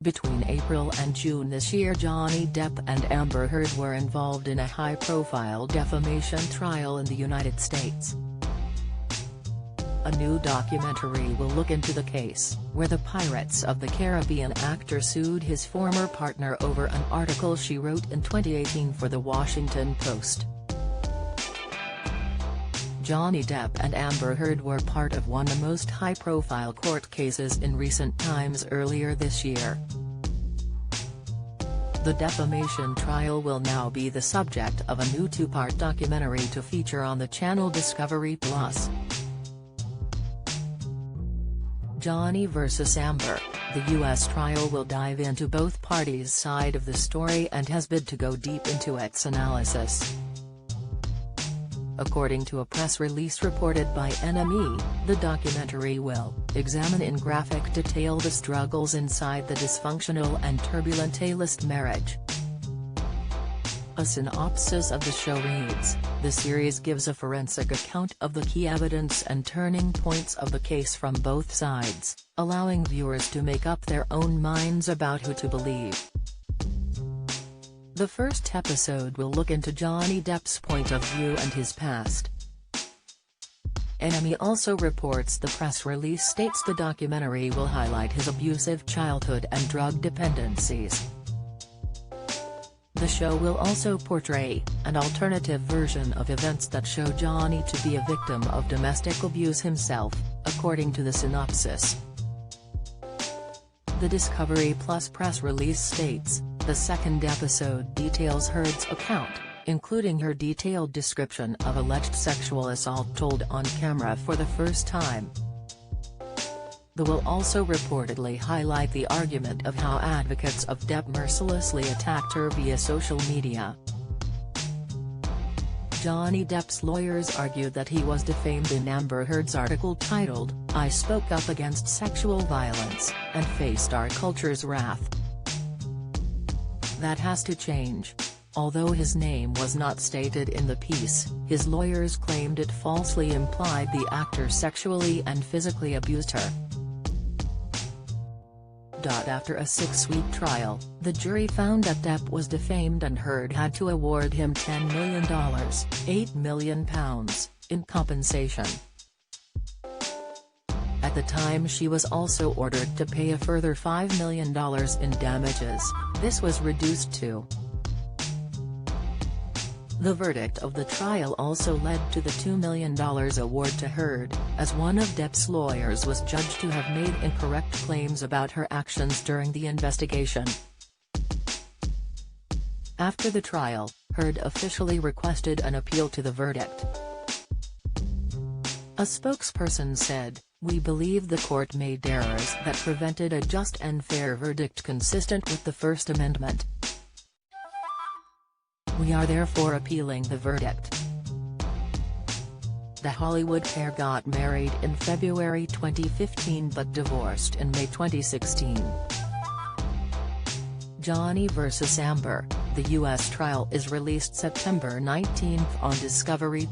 Between April and June this year, Johnny Depp and Amber Heard were involved in a high-profile defamation trial in the United States. A new documentary will look into the case, where the Pirates of the Caribbean actor sued his former partner over an article she wrote in 2018 for The Washington Post. Johnny Depp and Amber Heard were part of one of the most high-profile court cases in recent times earlier this year. The defamation trial will now be the subject of a new two-part documentary to feature on the channel Discovery+. Johnny vs. Amber, the U.S. trial will dive into both parties' side of the story and has bid to go deep into its analysis. According to a press release reported by NME, the documentary will examine in graphic detail the struggles inside the dysfunctional and turbulent A-list marriage. A synopsis of the show reads, "The series gives a forensic account of the key evidence and turning points of the case from both sides, allowing viewers to make up their own minds about who to believe." The first episode will look into Johnny Depp's point of view and his past. NME also reports the press release states the documentary will highlight his abusive childhood and drug dependencies. The show will also portray an alternative version of events that show Johnny to be a victim of domestic abuse himself, according to the synopsis. The Discovery Plus press release states, the second episode details Heard's account, including her detailed description of alleged sexual assault told on camera for the first time. The will also reportedly highlight the argument of how advocates of Depp mercilessly attacked her via social media. Johnny Depp's lawyers argued that he was defamed in Amber Heard's article titled, "I Spoke Up Against Sexual Violence," and faced our culture's wrath. That has to change. Although his name was not stated in the piece, his lawyers claimed it falsely implied the actor sexually and physically abused her. After a 6-week trial, the jury found that Depp was defamed and Heard had to award him $10 million, £8 million, in compensation. At the time, she was also ordered to pay a further $5 million in damages. This was reduced to. The verdict of the trial also led to the $2 million award to Heard, as one of Depp's lawyers was judged to have made incorrect claims about her actions during the investigation. After the trial, Heard officially requested an appeal to the verdict. A spokesperson said, "We believe the court made errors that prevented a just and fair verdict consistent with the First Amendment. We are therefore appealing the verdict." The Hollywood pair got married in February 2015 but divorced in May 2016. Johnny vs. Amber, the U.S. trial is released September 19 on Discovery+.